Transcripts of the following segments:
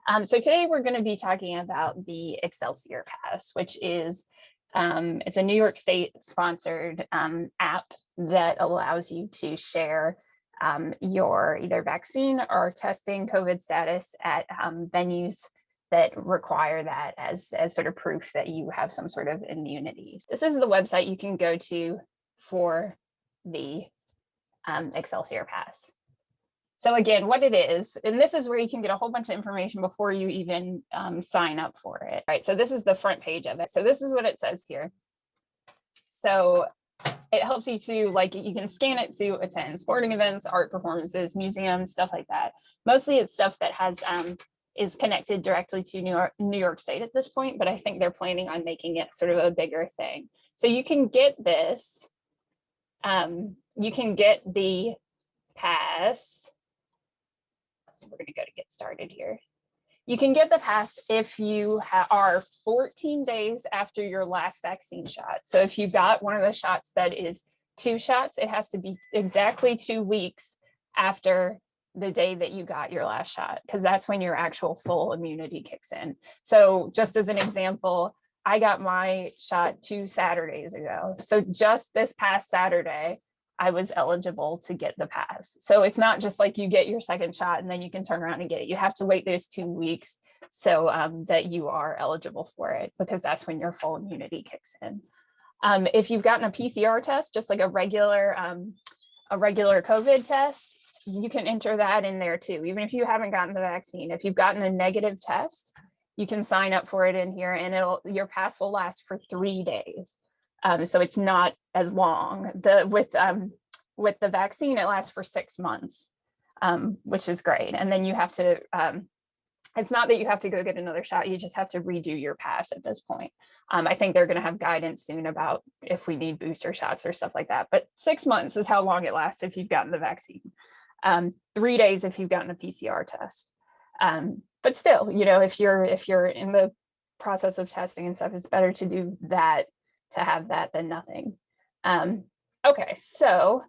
So today we're going to be talking about the Excelsior Pass, which is it's a New York State sponsored app that allows you to share your either vaccine or testing COVID status at venues that require that as sort of proof that you have some sort of immunity. This is the website you can go to for the Excelsior Pass. So again, what it is, and this is where you can get a whole bunch of information before you even sign up for it. Right, so this is the front page of it. So this is what it says here. So it helps you to, like, you can scan it to attend sporting events, art performances, museums, stuff like that. Mostly it's stuff that has is connected directly to New York State at this point, but I think they're planning on making it sort of a bigger thing. So you can get this, you can get the pass. We're going to go to get started here. You can get the pass if you are 14 days after your last vaccine shot. So if you got one of the shots that is 2 shots, it has to be exactly 2 weeks after the day that you got your last shot, because that's when your actual full immunity kicks in. So just as an example, I got my shot 2 Saturdays ago. So just this past Saturday, I was eligible to get the pass. So it's not just like you get your second shot and then you can turn around and get it. You have to wait those 2 weeks so that you are eligible for it, because that's when your full immunity kicks in. If you've gotten a PCR test, just like a regular COVID test, you can enter that in there too. Even if you haven't gotten the vaccine, if you've gotten a negative test, you can sign up for it in here, and your pass will last for 3 days. So it's not as long. With the vaccine, it lasts for 6 months, which is great. And then you have to, it's not that you have to go get another shot, you just have to redo your pass at this point. I think they're going to have guidance soon about if we need booster shots or stuff like that. But 6 months is how long it lasts if you've gotten the vaccine. 3 days if you've gotten a PCR test. But still, you know, if you're in the process of testing and stuff, it's better to do that, to have that, than nothing. Okay, so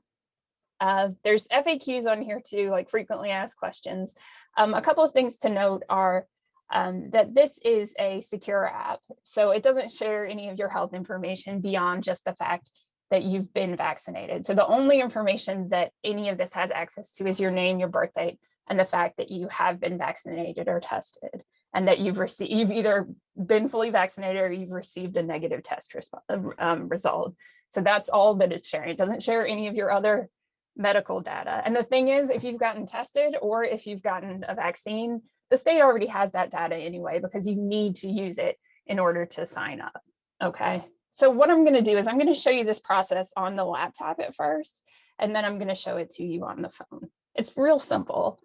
there's FAQs on here too, like frequently asked questions. A couple of things to note are that this is a secure app, so it doesn't share any of your health information beyond just the fact that you've been vaccinated. So the only information that any of this has access to is your name, your birth date, and the fact that you have been vaccinated or tested, and that you've either been fully vaccinated or you've received a negative test result. So that's all that it's sharing. It doesn't share any of your other medical data. And the thing is, if you've gotten tested or if you've gotten a vaccine, the state already has that data anyway, because you need to use it in order to sign up. Okay. So what I'm going to do is I'm going to show you this process on the laptop at first, and then I'm going to show it to you on the phone. It's real simple.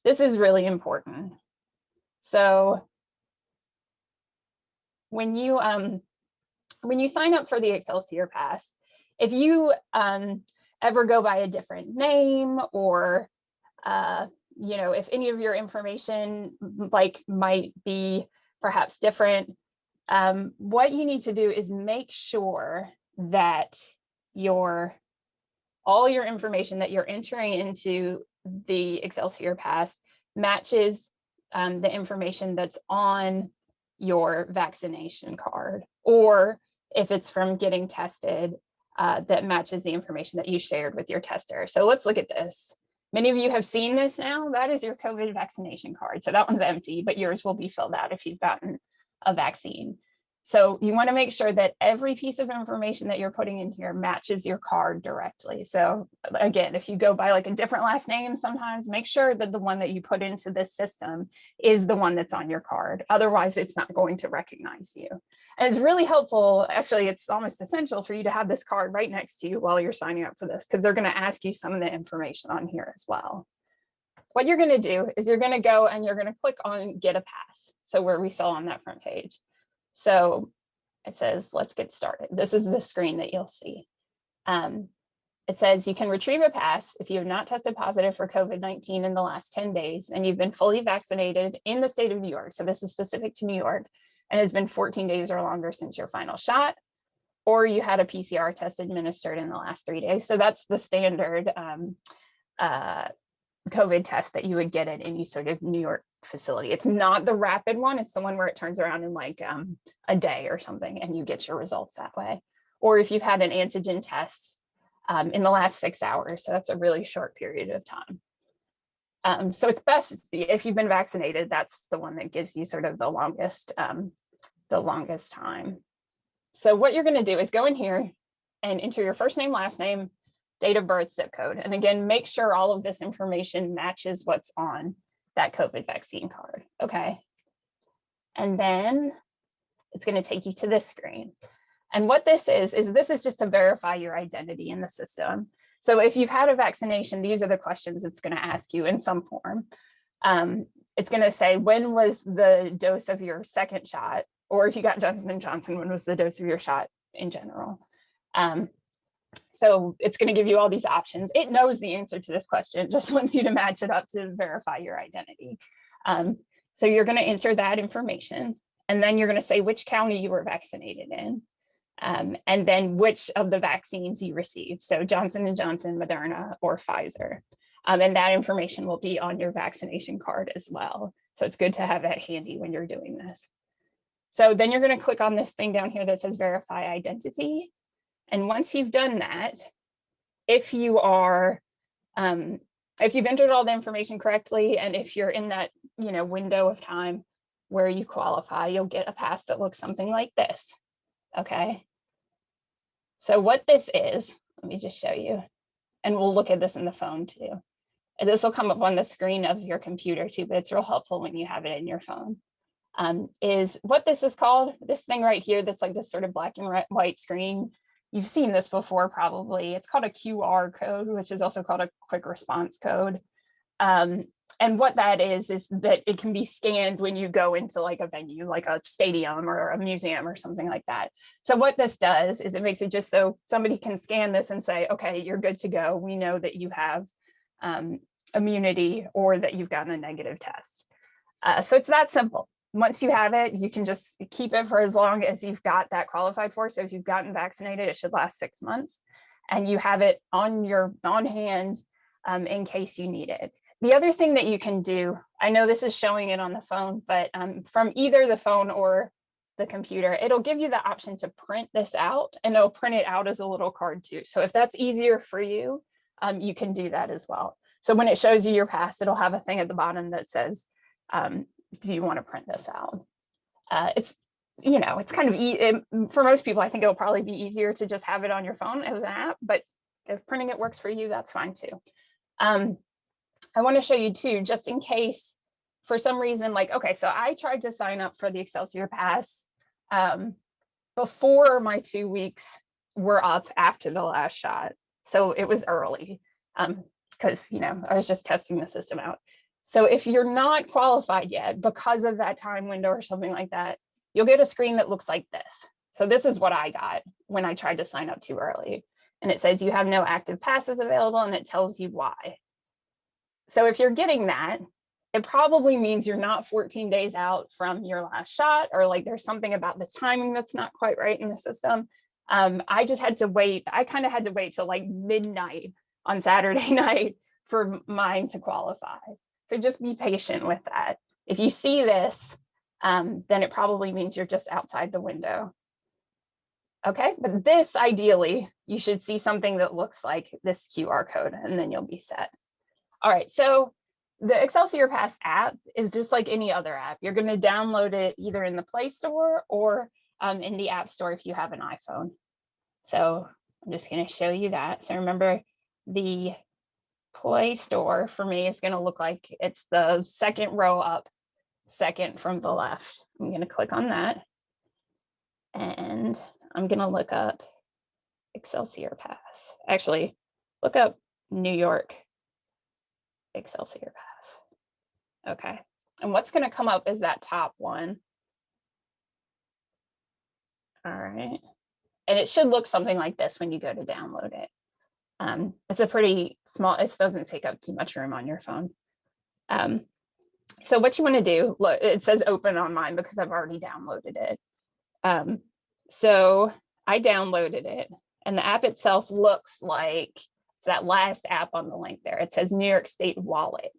This is really important. So when you sign up for the Excelsior Pass, if you ever go by a different name, or you know, if any of your information might be perhaps different, what you need to do is make sure that all your information that you're entering into the Excelsior Pass matches the information that's on your vaccination card, or if it's from getting tested, that matches the information that you shared with your tester. So let's look at this. Many of you have seen this now. That is your COVID vaccination card. So that one's empty, but yours will be filled out if you've gotten a vaccine. So you want to make sure that every piece of information that you're putting in here matches your card directly. So again, if you go by like a different last name, sometimes make sure that the one that you put into this system is the one that's on your card. Otherwise, it's not going to recognize you. And it's really helpful. Actually, it's almost essential for you to have this card right next to you while you're signing up for this, because they're going to ask you some of the information on here as well. What you're going to do is you're going to go and you're going to click on Get a Pass. So where we saw on that front page. So it says, let's get started. This is the screen that you'll see. It says you can retrieve a pass if you have not tested positive for COVID-19 in the last 10 days and you've been fully vaccinated in the state of New York. So this is specific to New York, and it's been 14 days or longer since your final shot, or you had a PCR test administered in the last 3 days. So that's the standard COVID test that you would get at any sort of New York facility. It's not the rapid one. It's the one where it turns around in like a day or something and you get your results that way. Or if you've had an antigen test in the last 6 hours. So that's a really short period of time. So it's best if you've been vaccinated, that's the one that gives you sort of the longest time. So what you're going to do is go in here and enter your first name, last name, date of birth, zip code. And again, make sure all of this information matches what's on that COVID vaccine card. Okay. And then it's going to take you to this screen. And what this is just to verify your identity in the system. So if you've had a vaccination, these are the questions it's going to ask you in some form. It's going to say, when was the dose of your second shot? Or if you got Johnson & Johnson, when was the dose of your shot in general? So it's going to give you all these options. It knows the answer to this question, it just wants you to match it up to verify your identity. So you're going to enter that information, and then you're going to say which county you were vaccinated in, and then which of the vaccines you received. So Johnson & Johnson, Moderna, or Pfizer. And that information will be on your vaccination card as well. So it's good to have that handy when you're doing this. So then you're going to click on this thing down here that says verify identity. And once you've done that, if you are, if you've entered all the information correctly, and if you're in that, window of time where you qualify, you'll get a pass that looks something like this. Okay. So what this is, let me just show you, and we'll look at this in the phone too. And this will come up on the screen of your computer too, but it's real helpful when you have it in your phone. Is what this is called, this thing right here that's like this sort of black and white screen. You've seen this before probably. It's called a QR code, which is also called a quick response code. And what that is that it can be scanned when you go into like a venue, like a stadium or a museum or something like that. So what this does is it makes it just so somebody can scan this and say, okay, you're good to go. We know that you have immunity or that you've gotten a negative test. So it's that simple. Once you have it, you can just keep it for as long as you've got that qualified for. So if you've gotten vaccinated, it should last 6 months, and you have it on hand in case you need it. The other thing that you can do, I know this is showing it on the phone, but from either the phone or the computer, it'll give you the option to print this out, and it'll print it out as a little card too. So if that's easier for you, you can do that as well. So when it shows you your pass, it'll have a thing at the bottom that says, do you want to print this out? It's kind of for most people, I think it'll probably be easier to just have it on your phone as an app, but if printing it works for you, that's fine too. I want to show you too, just in case for some reason, okay, so I tried to sign up for the Excelsior Pass before my 2 weeks were up after the last shot. So it was early because, I was just testing the system out. So if you're not qualified yet because of that time window or something like that, you'll get a screen that looks like this. So this is what I got when I tried to sign up too early. And it says you have no active passes available, and it tells you why. So if you're getting that, it probably means you're not 14 days out from your last shot, or there's something about the timing that's not quite right in the system. I just had to wait. I kind of had to wait till midnight on Saturday night for mine to qualify. So just be patient with that. If you see this, then it probably means you're just outside the window. Okay, but this ideally, you should see something that looks like this QR code, and then you'll be set. All right, so the Excelsior Pass app is just like any other app. You're going to download it either in the Play Store or in the App Store if you have an iPhone. So I'm just going to show you that. So remember, the Play Store for me is going to look like it's the second row up, second from the left. I'm going to click on that, and I'm going to look up Excelsior Pass. Actually, look up New York Excelsior Pass. Okay, and what's going to come up is that top one. All right, and it should look something like this when you go to download it. It's a pretty small, it doesn't take up too much room on your phone. So what you want to do, look, it says open on mine because I've already downloaded it. So I downloaded it, and the app itself looks like it's that last app on the link there. It says New York State Wallet.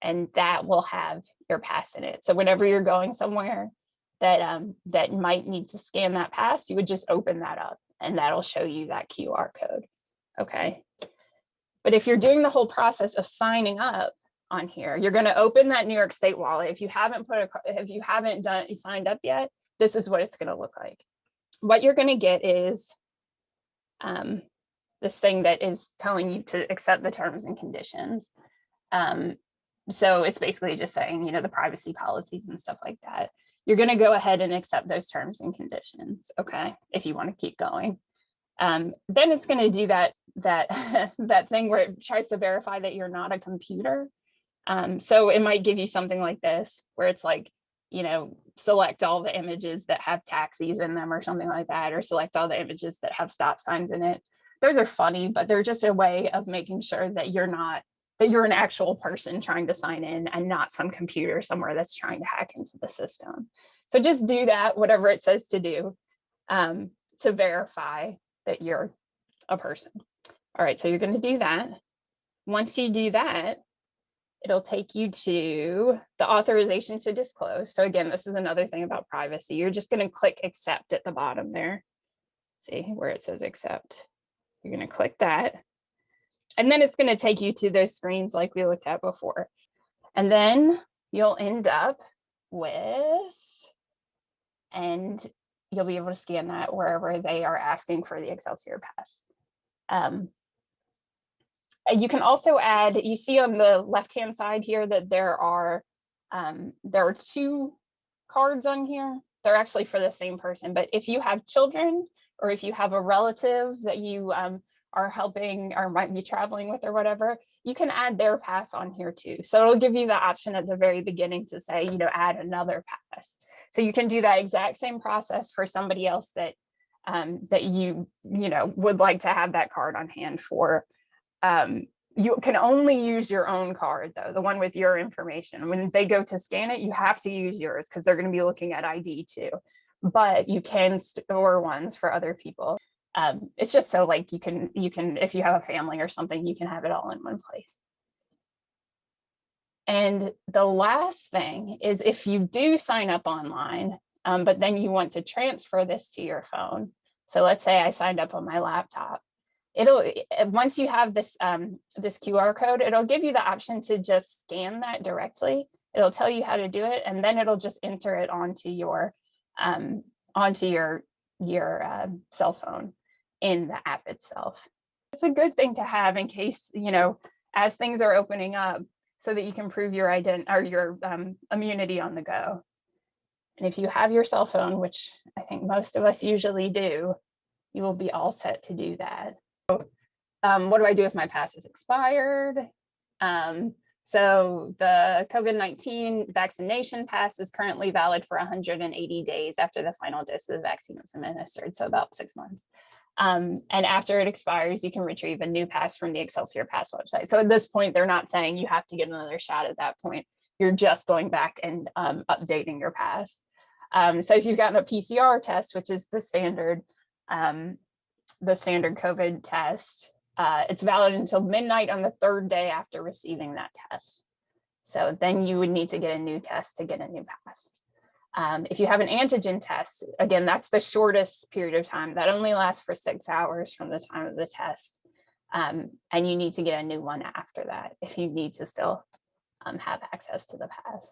and that will have your pass in it. So whenever you're going somewhere that that might need to scan that pass, you would just open that up and that'll show you that QR code. Okay. But if you're doing the whole process of signing up on here, you're going to open that New York State wallet. If you haven't signed up yet, this is what it's going to look like. What you're going to get is this thing that is telling you to accept the terms and conditions. So it's basically just saying, you know, the privacy policies and stuff like that. You're going to go ahead and accept those terms and conditions, okay, if you want to keep going. Then it's going to do that that thing where it tries to verify that you're not a computer. So it might give you something like this, where it's like, you know, select all the images that have taxis in them or something like that, or select all the images that have stop signs in it. Those are funny, but they're just a way of making sure that you're an actual person trying to sign in and not some computer somewhere that's trying to hack into the system. So just do that, whatever it says to do, to verify that you're a person. All right, so you're going to do that. Once you do that, it'll take you to the authorization to disclose. So again, this is another thing about privacy. You're just going to click accept at the bottom there. See where it says accept. You're going to click that. And then it's going to take you to those screens like we looked at before. And then you'll end up with, and you'll be able to scan that wherever they are asking for the Excelsior Pass. You can also add, you see on the left-hand side here that there are 2 cards on here. They're actually for the same person, but if you have children or if you have a relative that you are helping or might be traveling with or whatever, you can add their pass on here too. So it'll give you the option at the very beginning to say, you know, add another pass. So you can do that exact same process for somebody else that that you know would like to have that card on hand for. You can only use your own card though, the one with your information. When they go to scan it, you have to use yours because they're going to be looking at ID too. But you can store ones for other people. It's just so like you can, if you have a family or something, you can have it all in one place. And the last thing is if you do sign up online, but then you want to transfer this to your phone. So let's say I signed up on my laptop. Once you have this this QR code, it'll give you the option to just scan that directly. It'll tell you how to do it, and then it'll just enter it onto your cell phone in the app itself. It's a good thing to have in case, you know, as things are opening up, so that you can prove your immunity on the go. And if you have your cell phone, which I think most of us usually do, you will be all set to do that. What do I do if my pass is expired? So the COVID-19 vaccination pass is currently valid for 180 days after the final dose of the vaccine is administered, so about 6 months. And after it expires, you can retrieve a new pass from the Excelsior Pass website. So at this point, they're not saying you have to get another shot at that point. You're just going back and updating your pass. So if you've gotten a PCR test, which is the standard COVID test, it's valid until midnight on the 3rd day after receiving that test. So then you would need to get a new test to get a new pass. If you have an antigen test, again, that's the shortest period of time. That only lasts for 6 hours from the time of the test. And you need to get a new one after that if you need to still have access to the pass.